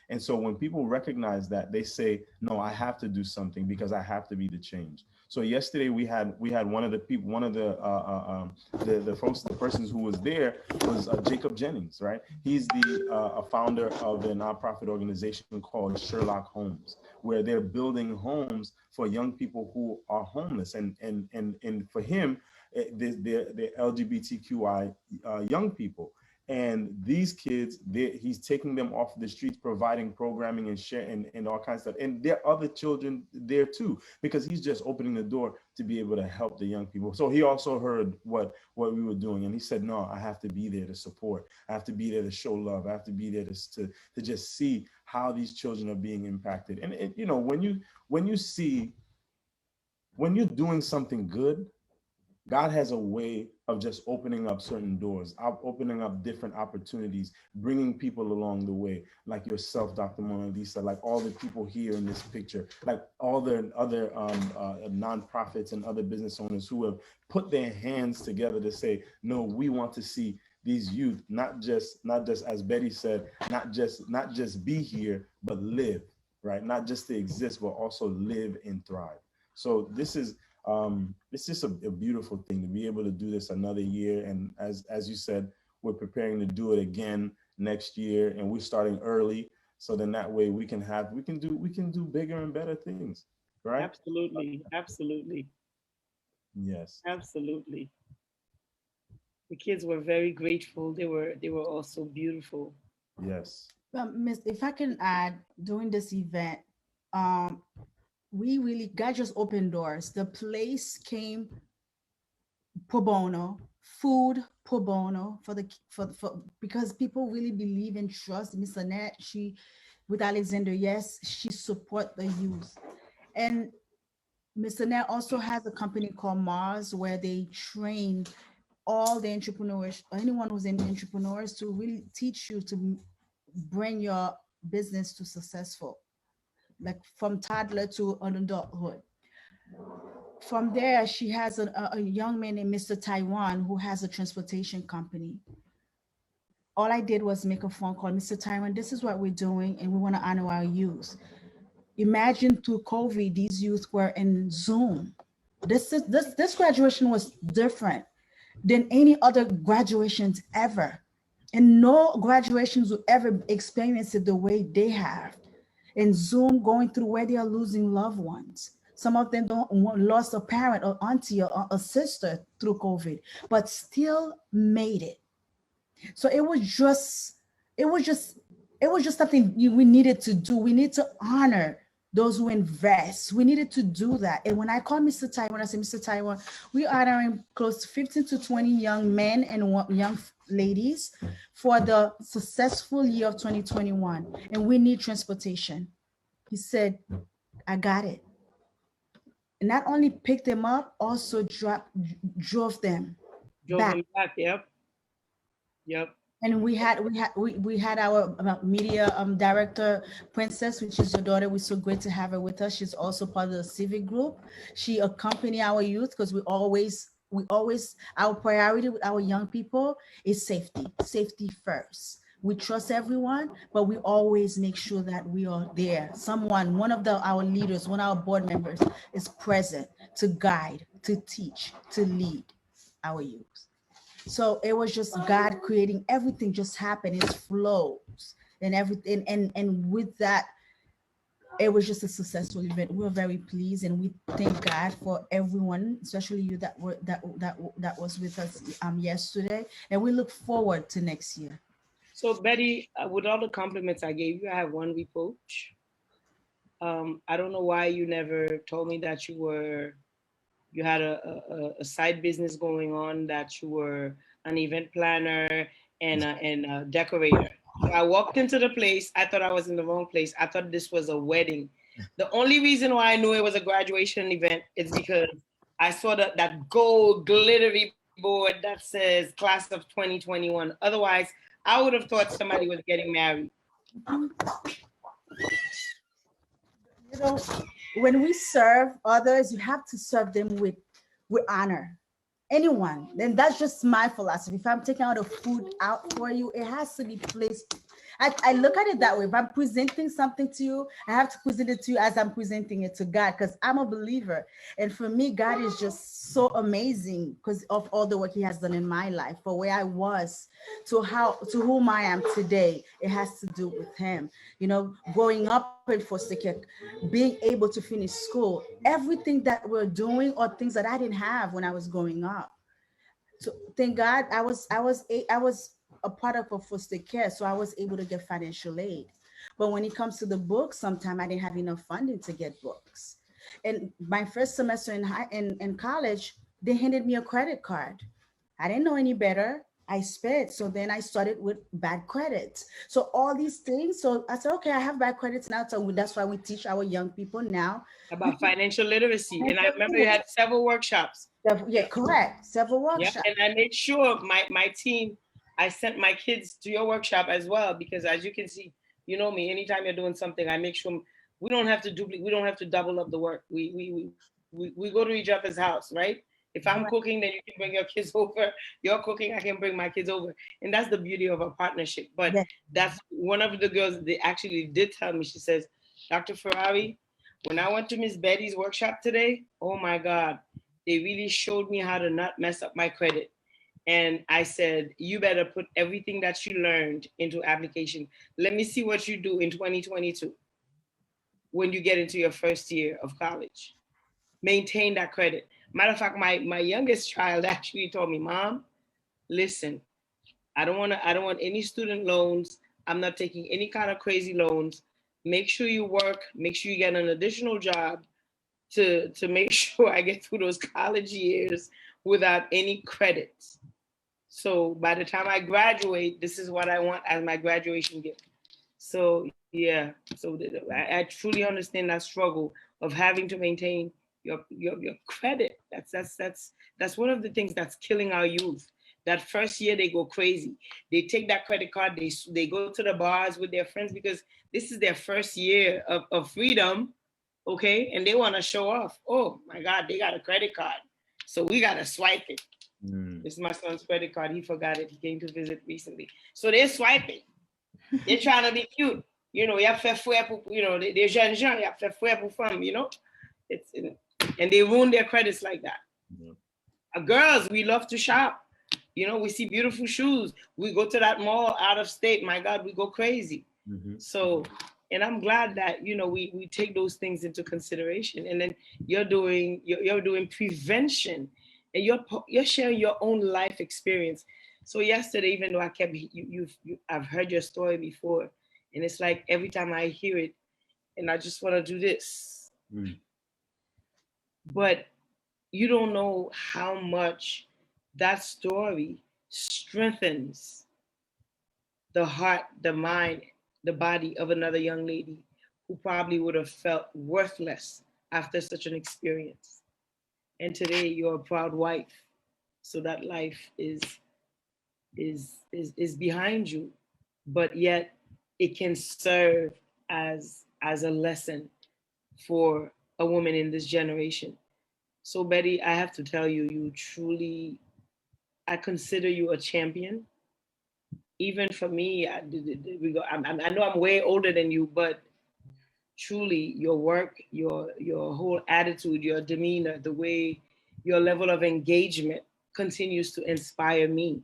Speaker 4: And so when people recognize that, they say, no, I have to do something because I have to be the change. So yesterday we had one of the people, one of the folks, the persons who was there was Jacob Jennings, right? He's a founder of a nonprofit organization called Sherlock Homes, where they're building homes for young people who are homeless. And for him, they're LGBTQI young people. And these kids, he's taking them off the streets, providing programming and sharing and all kinds of stuff. And there are other children there too, because he's just opening the door to be able to help the young people. So he also heard what we were doing, and he said, no, I have to be there to support. I have to be there to show love. I have to be there to just see how these children are being impacted. And you know, when you're doing something good, God has a way of just opening up certain doors, opening up different opportunities, bringing people along the way, like yourself, Dr. Mona Lisa, like all the people here in this picture, like all the other nonprofits and other business owners who have put their hands together to say, no, we want to see these youth, not just as Betty said, not just be here, but live, right? Not just to exist, but also live and thrive. So this is it's just a beautiful thing to be able to do this another year. And as you said, we're preparing to do it again next year, and we're starting early. So then that way we can do bigger and better things, right?
Speaker 2: Absolutely. Absolutely.
Speaker 4: Yes.
Speaker 2: Absolutely. The kids were very grateful. They were also beautiful.
Speaker 4: Yes.
Speaker 3: Miss, if I can add, during this event, God just opened doors. The place came pro bono, food pro bono for because people really believe and trust Miss Annette. With Alexander, yes, she support the youth. And Miss Annette also has a company called Mars, where they train all the entrepreneurs, anyone who's in entrepreneurs, to really teach you to bring your business to successful, like from toddler to an adulthood. From there, she has a young man named Mr. Taiwan, who has a transportation company. All I did was make a phone call. Mr. Taiwan, this is what we're doing, and we want to honor our youth. Imagine through COVID, these youth were in Zoom. This graduation was different than any other graduations ever. And no graduations will ever experience it the way they have. In Zoom, going through where they are losing loved ones. Some of them lost a parent or auntie or a sister through COVID, but still made it. So it was just something we needed to do. We need to honor those who invest. We needed to do that. And when I called Mr. Taiwan, I said, Mr. Taiwan, we are honoring close to 15 to 20 young men and young ladies for the successful year of 2021. And we need transportation. He said, I got it. And not only picked them up, also drove them back.
Speaker 2: Yep.
Speaker 3: And we had our media director, Princess, which is your daughter. We're so great to have her with us. She's also part of the civic group. She accompanied our youth because we always we always, our priority with our young people is safety first. We trust everyone, but we always make sure that we are there. Someone, one of our leaders, one of our board members is present to guide, to teach, to lead our youth. So it was just God creating everything, just happened. It flows and everything. And with that, it was just a successful event. We were very pleased, and we thank God for everyone, especially you that was with us yesterday. And we look forward to next year.
Speaker 2: So Betty, with all the compliments I gave you, I have one reproach. I don't know why you never told me that you had a side business going on, that you were an event planner and a decorator. So I walked into the place. I thought I was in the wrong place. I thought this was a wedding. The only reason why I knew it was a graduation event is because I saw that gold glittery board that says class of 2021. Otherwise, I would have thought somebody was getting married.
Speaker 3: You know, when we serve others, you have to serve them with honor. Anyone, then that's just my philosophy. If I'm taking out a food out for you, it has to be placed. I look at it that way. If I'm presenting something to you, I have to present it to you as I'm presenting it to God, because I'm a believer. And for me, God is just so amazing because of all the work he has done in my life, for where I was to whom I am today. It has to do with him. You know, growing up in foster care, being able to finish school, everything that we're doing are things that I didn't have when I was growing up. So thank God I was a part of a foster care, so I was able to get financial aid. But when it comes to the books, sometimes I didn't have enough funding to get books. And my first semester in college, they handed me a credit card. I didn't know any better. I spent. So then I started with bad credits. So all these things. So I said, okay, I have bad credits now. So that's why we teach our young people now
Speaker 2: about financial literacy. And I remember you had several workshops.
Speaker 3: Yeah, correct. Several workshops.
Speaker 2: Yeah, and I made sure my team, I sent my kids to your workshop as well, because as you can see, you know me, anytime you're doing something, I make sure we don't have to duplicate, we don't have to double up the work. We go to each other's house, right? If I'm cooking, then you can bring your kids over. You're cooking, I can bring my kids over. And that's the beauty of a partnership. But that's one of the girls, they actually did tell me, she says, Dr. Ferrari, when I went to Miss Betty's workshop today, oh my God, they really showed me how to not mess up my credit. And I said, you better put everything that you learned into application. Let me see what you do in 2022 when you get into your first year of college. Maintain that credit. Matter of fact, my youngest child actually told me, Mom, listen, I don't want any student loans. I'm not taking any kind of crazy loans. Make sure you work, make sure you get an additional job to make sure I get through those college years without any credits. So by the time I graduate, this is what I want as my graduation gift. So yeah, so I truly understand that struggle of having to maintain your credit. That's one of the things that's killing our youth. That first year they go crazy. They take that credit card, they go to the bars with their friends because this is their first year of freedom, okay? And they want to show off. Oh my God, they got a credit card. So we got to swipe it. This is my son's credit card. He forgot it. He came to visit recently. So they're swiping. They're trying to be cute. You know, you have to fouet pour, you know, they're jeunes gens, you have to fouet pour femme, you know? And they ruin their credits like that. Girls, we love to shop. You know, we see beautiful shoes. We go to that mall out of state. My God, we go crazy. So, and I'm glad that, you know, we take those things into consideration. And then you're doing prevention, and you're sharing your own life experience. So yesterday, even though I kept I've heard your story before, and it's like every time I hear it, and I just want to do this. But you don't know how much that story strengthens the heart, the mind, the body of another young lady who probably would have felt worthless after such an experience. And today you're a proud wife. So that life is behind you, but yet it can serve as a lesson for a woman in this generation. So Betty, I have to tell you, you truly, I consider you a champion. Even for me, I know I'm way older than you, but truly your work, your whole attitude, your demeanor, the way your level of engagement continues to inspire me.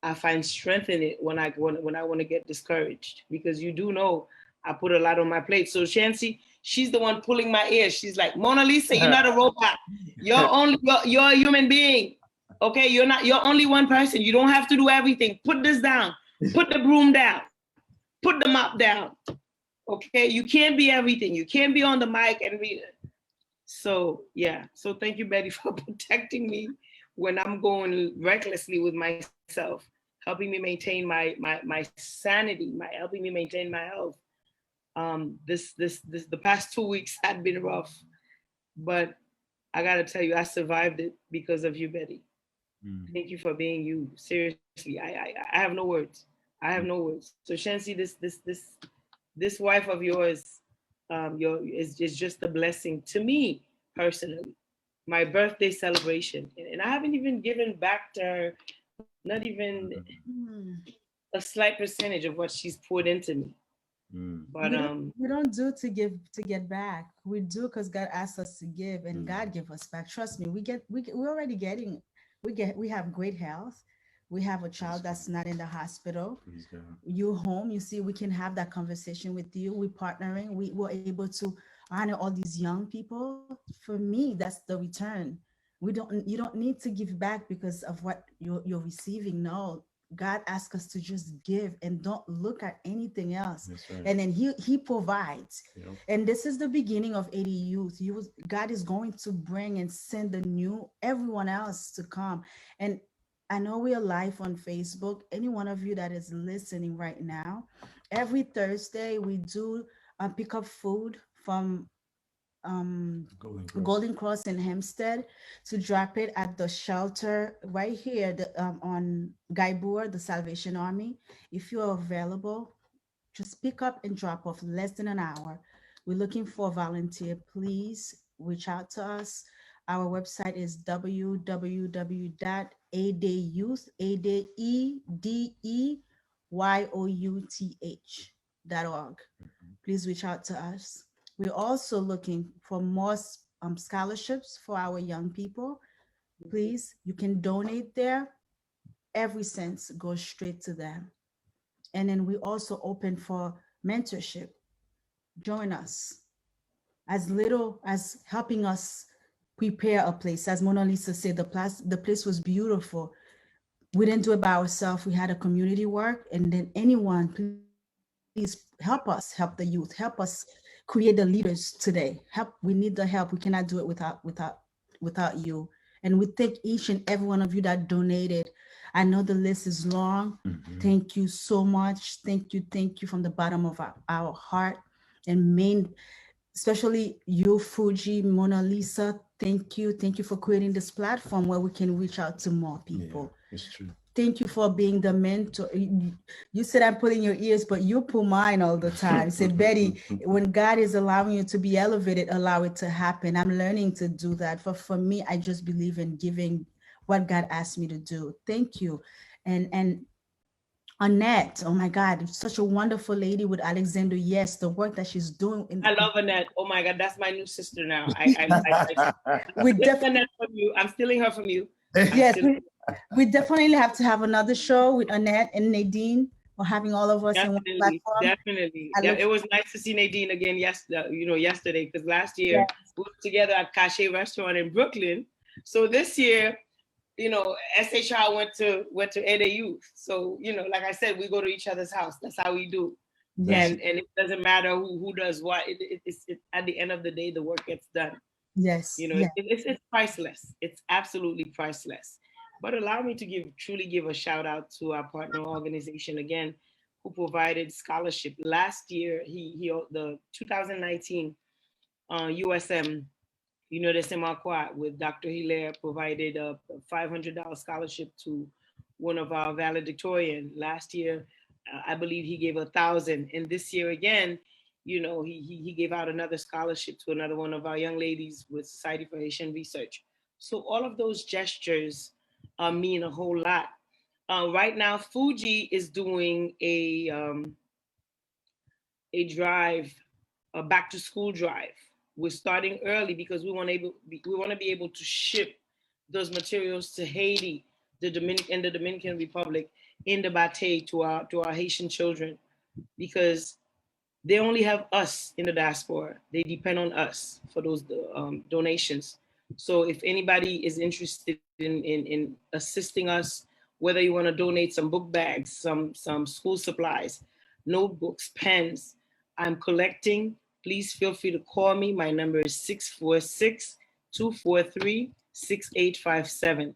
Speaker 2: I find strength in it when I want to get discouraged, because you do know I put a lot on my plate. So Shancy, she's the one pulling my ear. She's like, Mona Lisa, you're not a robot. You're a human being. Okay, you're only one person. You don't have to do everything. Put this down. Put the broom down. Put the mop down. Okay, you can't be everything. You can't be on the mic and be. So yeah. So thank you, Betty, for protecting me when I'm going recklessly with myself, helping me maintain my sanity, helping me maintain my health. The past 2 weeks had been rough, but I gotta tell you, I survived it because of you, Betty. Thank you for being you. Seriously, I have no words. I have no words. So Shancy, this wife of yours, is just a blessing to me personally. My birthday celebration, and I haven't even given back to her, not even a slight percentage of what she's poured into me. But
Speaker 3: we don't do to get back. We do because God asked us to give, and God give us back. Trust me, we're already getting. We have great health. We have a child that's not in the hospital. You home, you see, we can have that conversation with you. We're partnering. We were able to honor all these young people. For me, that's the return. You don't need to give back because of what you're receiving. No, God asks us to just give and don't look at anything else.
Speaker 4: Right.
Speaker 3: And then he provides.
Speaker 4: Yep.
Speaker 3: And this is the beginning of EDE Youth. God is going to bring and send the new everyone else to come. And I know we are live on Facebook. Any one of you that is listening right now, every Thursday we do pick up food from Golden Cross in Hempstead to drop it at the shelter right here on Guybur, the Salvation Army. If you're available, just pick up and drop off less than an hour. We're looking for a volunteer. Please reach out to us. Our website is www.edeyouth.org. Please reach out to us. We're also looking for more scholarships for our young people. Please, you can donate there. Every cent goes straight to them. And then we also open for mentorship. Join us. As little as helping us prepare a place. As Mona Lisa said, the place was beautiful. We didn't do it by ourselves. We had a community work. And then anyone, please help us, help the youth, help us create the leaders today. We need the help. We cannot do it without you. And we thank each and every one of you that donated. I know the list is long. Thank you so much. Thank you from the bottom of our heart. And especially you, Fuji, Mona Lisa, thank you. Thank you for creating this platform where we can reach out to more people.
Speaker 4: Yeah, it's true.
Speaker 3: Thank you for being the mentor. You said I'm pulling your ears, but you pull mine all the time. Say, Betty, when God is allowing you to be elevated, allow it to happen. I'm learning to do that. For me, I just believe in giving what God asked me to do. Thank you. And Annette, oh my God, such a wonderful lady with Alexander. Yes, the work that she's doing.
Speaker 2: I love Annette. Oh my God, that's my new sister now.
Speaker 3: We definitely
Speaker 2: Annette from you. I'm stealing her from you.
Speaker 3: Yes, we definitely have to have another show with Annette and Nadine, or having all of us in one platform.
Speaker 2: Definitely. It was nice to see Nadine again yesterday, because last year we were together at Cache Restaurant in Brooklyn. So this year, SHR went to EDEYOUTH Youth. So, like I said, we go to each other's house. That's how we do. Yes. And it doesn't matter who does what. It's at the end of the day, the work gets done.
Speaker 3: Yes.
Speaker 2: It's priceless. It's absolutely priceless. But allow me to truly give a shout out to our partner organization again, who provided scholarship. Last year, the 2019 USM, de Marquardt with Dr. Hilaire provided a $500 scholarship to one of our valedictorian. Last year, I believe he gave 1,000. And this year again, you know, he gave out another scholarship to another one of our young ladies with Society for Haitian Research. So all of those gestures mean a whole lot. Right now, Fuji is doing a drive, a back to school drive. We're starting early because we want to be able to ship those materials to Haiti, the Dominican Republic, in the Bate to our Haitian children, because they only have us in the diaspora. They depend on us for those donations. So if anybody is interested in assisting us, whether you want to donate some book bags, some school supplies, notebooks, pens, I'm collecting. Please feel free to call me. My number is 646-243-6857.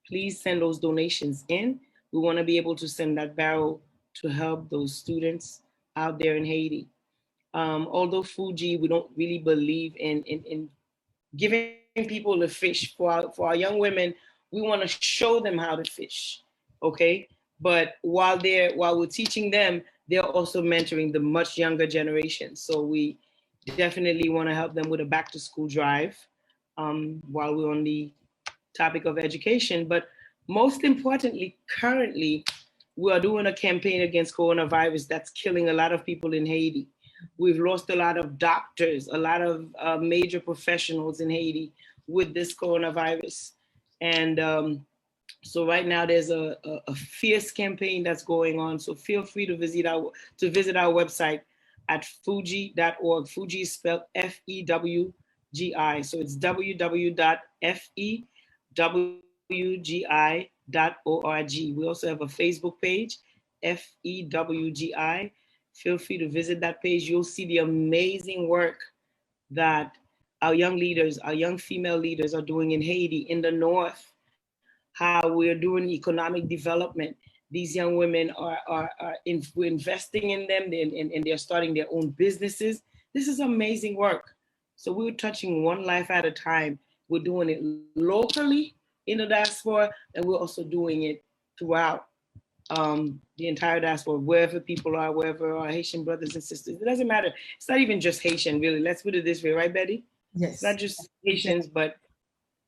Speaker 2: Please send those donations in. We want to be able to send that barrel to help those students out there in Haiti. Although Fuji, we don't really believe in giving people a fish. For our young women, we want to show them how to fish. Okay, but while we're teaching them, they're also mentoring the much younger generation. So we definitely want to help them with a back to school drive, while we're on the topic of education. But most importantly, currently, we are doing a campaign against coronavirus that's killing a lot of people in Haiti. We've lost a lot of doctors, a lot of major professionals in Haiti with this coronavirus. And so right now there's a fierce campaign that's going on. So feel free to visit our website at fuji.org. Fuji is spelled FEWGI. So it's www.fewgi.org. We also have a Facebook page, FEWGI. Feel free to visit that page. You'll see the amazing work that our young leaders, our young female leaders are doing in Haiti, in the North, how we're doing economic development. These young women we're investing in them, and they're starting their own businesses. This is amazing work. So we're touching one life at a time. We're doing it locally in the diaspora, and we're also doing it throughout the entire diaspora, wherever people are, wherever our Haitian brothers and sisters. It doesn't matter. It's not even just Haitian, really. Let's put it this way, right, Betty?
Speaker 3: Yes.
Speaker 2: It's not just Haitians, but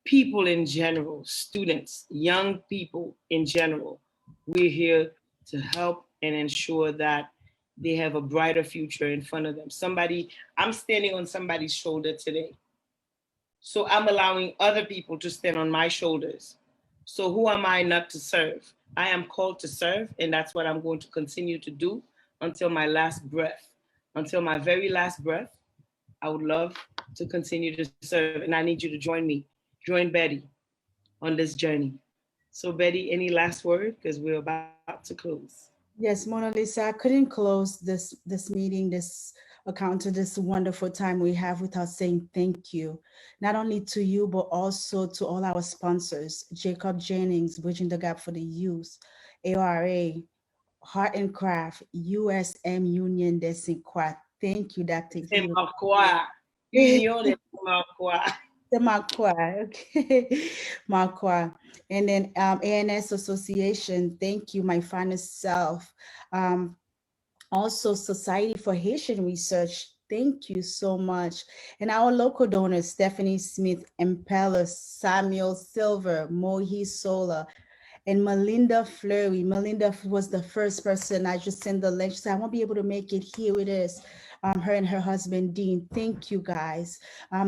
Speaker 2: people in general, students, young people in general. We're here to help and ensure that they have a brighter future in front of them. I'm standing on somebody's shoulder today. So I'm allowing other people to stand on my shoulders. So who am I not to serve? I am called to serve, and that's what I'm going to continue to do until my last breath. Until my very last breath, I would love to continue to serve, and I need you to join me, join Betty on this journey. So Betty, any last word? Because we're about to close.
Speaker 3: Yes, Mona Lisa, I couldn't close this meeting, this account to this wonderful time we have without saying thank you, not only to you, but also to all our sponsors, Jacob Jennings, Bridging the Gap for the Youth, ARA, Heart and Craft, USM Union de Sinqua. Thank you, Dr.
Speaker 2: C'est
Speaker 3: Hugh.
Speaker 2: ma quoi? Union de ma quoi?
Speaker 3: The Makwa, okay, Makwa, and then ANS Association. Thank you, my finest self. Um, Also, Society for Haitian Research. Thank you so much. And our local donors, Stephanie Smith, Impella, Samuel Silver, Mohi Sola, and Melinda Fleury. Melinda was the first person I just sent the link. She said, I won't be able to make it. Here it is. Her and her husband, Dean. Thank you, guys.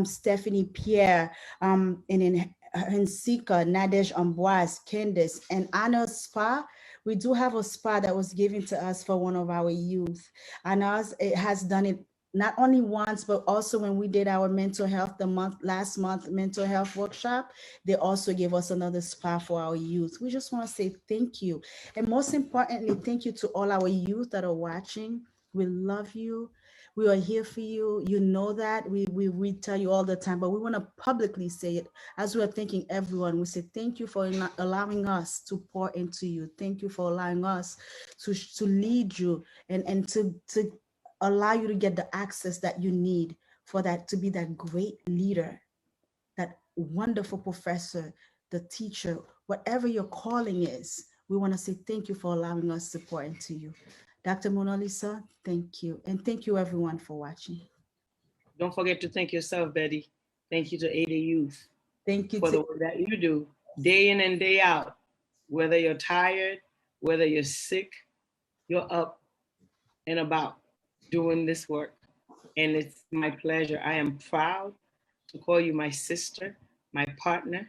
Speaker 3: Stephanie Pierre, and then Hensika, Nadej Amboise, Candice, and Anna Spa. We do have a spa that was given to us for one of our youth. And us, it has done it not only once, but also when we did our mental health, last month mental health workshop, they also gave us another spa for our youth. We just want to say thank you. And most importantly, thank you to all our youth that are watching. We love you. We are here for you. You know that. We tell you all the time, but we want to publicly say it as we are thanking everyone. We say thank you for allowing us to pour into you. Thank you for allowing us to lead you and to allow you to get the access that you need for that, to be that great leader, that wonderful professor, the teacher, whatever your calling is. We want to say thank you for allowing us to pour into you. Dr. Mona Lisa, thank you. And thank you everyone for watching.
Speaker 2: Don't forget to thank yourself, Betty. Thank you to EDEYOUTH Youth
Speaker 3: Thank you
Speaker 2: for the work that you do day in and day out. Whether you're tired, whether you're sick, you're up and about doing this work. And it's my pleasure. I am proud to call you my sister, my partner,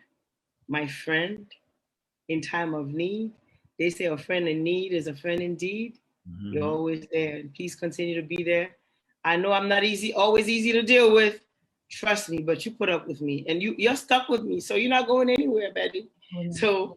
Speaker 2: my friend in time of need. They say a friend in need is a friend indeed. Mm-hmm. You're always there, and please continue to be there. I know I'm not always easy to deal with. Trust me, but you put up with me, and you're stuck with me, so you're not going anywhere, Betty. Mm-hmm. So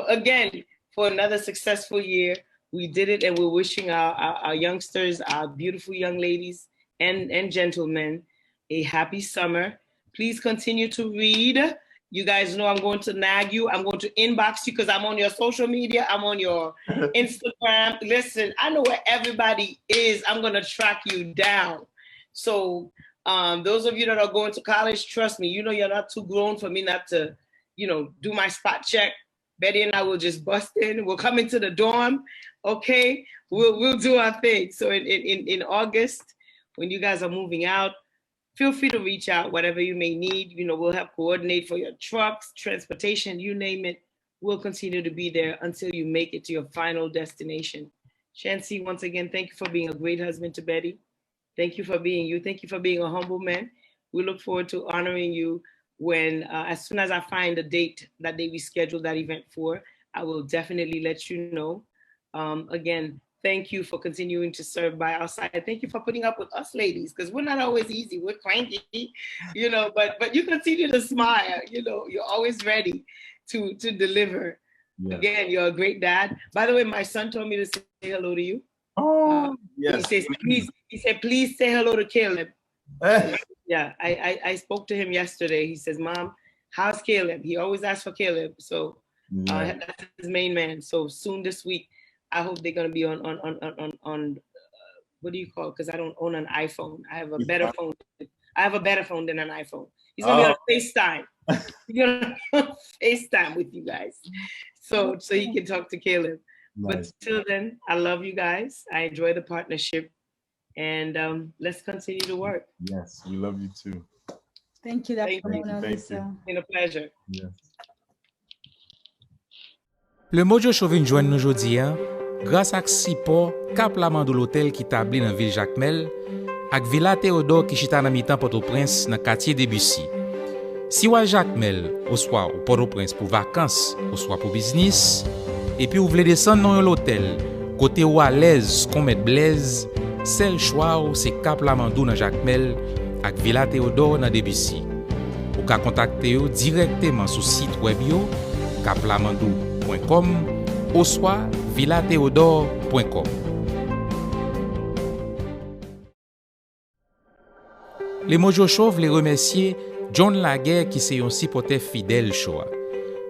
Speaker 2: again, for another successful year, we did it, and we're wishing our youngsters, our beautiful young ladies and gentlemen, a happy summer. Please continue to read. You guys know I'm going to nag you. I'm going to inbox you because I'm on your social media. I'm on your Instagram. Listen, I know where everybody is. I'm going to track you down. So those of you that are going to college, trust me, you know you're not too grown for me not to, do my spot check. Betty and I will just bust in. We'll come into the dorm. Okay, we'll do our thing. So in August, when you guys are moving out, feel free to reach out, whatever you may need. We'll help coordinate for your trucks, transportation, you name it. We'll continue to be there until you make it to your final destination. Shancy, once again, thank you for being a great husband to Betty. Thank you for being you. Thank you for being a humble man. We look forward to honoring you when, as soon as I find a date that we scheduled that event for, I will definitely let you know. Again, thank you for continuing to serve by our side. Thank you for putting up with us ladies, because we're not always easy. We're cranky, but you continue to smile. You're always ready to deliver. Yeah. Again, you're a great dad. By the way, my son told me to say hello to you.
Speaker 4: Oh, yes.
Speaker 2: He said, please say hello to Caleb. Yeah, I spoke to him yesterday. He says, Mom, how's Caleb? He always asks for Caleb. So that's his main man. So soon this week, I hope they're going to be on what do you call it? Because I don't own an iPhone. I have a better phone. I have a better phone than an iPhone. He's going to be on FaceTime. He's going to FaceTime with you guys. So he can talk to Caleb. Nice. But till then, I love you guys. I enjoy the partnership. And let's continue to work.
Speaker 4: Yes, we love you too.
Speaker 3: Thank you.
Speaker 2: Thank you. It's been a pleasure.
Speaker 4: Yes.
Speaker 1: Le Mojo Show vin joindre nous jodi grâce ak support Cap Lamandou l'hôtel qui tabli dans ville Jacmel ak Villa Théodore qui chita dans mitan Port-au-Prince dans quartier Debussy. Si ou à Jacmel, ou soit au Port-au-Prince pour vacances, ou soit pour business, et puis ou voulez descendre dans l'hôtel, côté ou à l'aise qu'on met Blaise, seul choix ou c'est Cap Lamandou dans Jacmel ak Villa Théodore dans Debussy. Ou ka contacter yo directement sur site web yo caplamandou.com ou soit villatheodore.com. Les Mojo Show voulait remercier John Laguerre qui c'est un supporter fidèle show.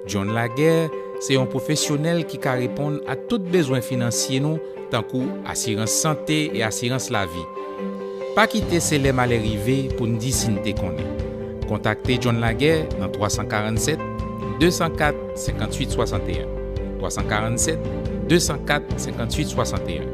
Speaker 1: John Laguerre, c'est un professionnel qui ka répondre à tout besoin financier nous tant que assurance santé et assurance la vie. Pas quitter ces les mal arrivés pour nous dire si nous te connaît. Contactez John Laguerre dans 347 204 58 61. 347 204 58 61.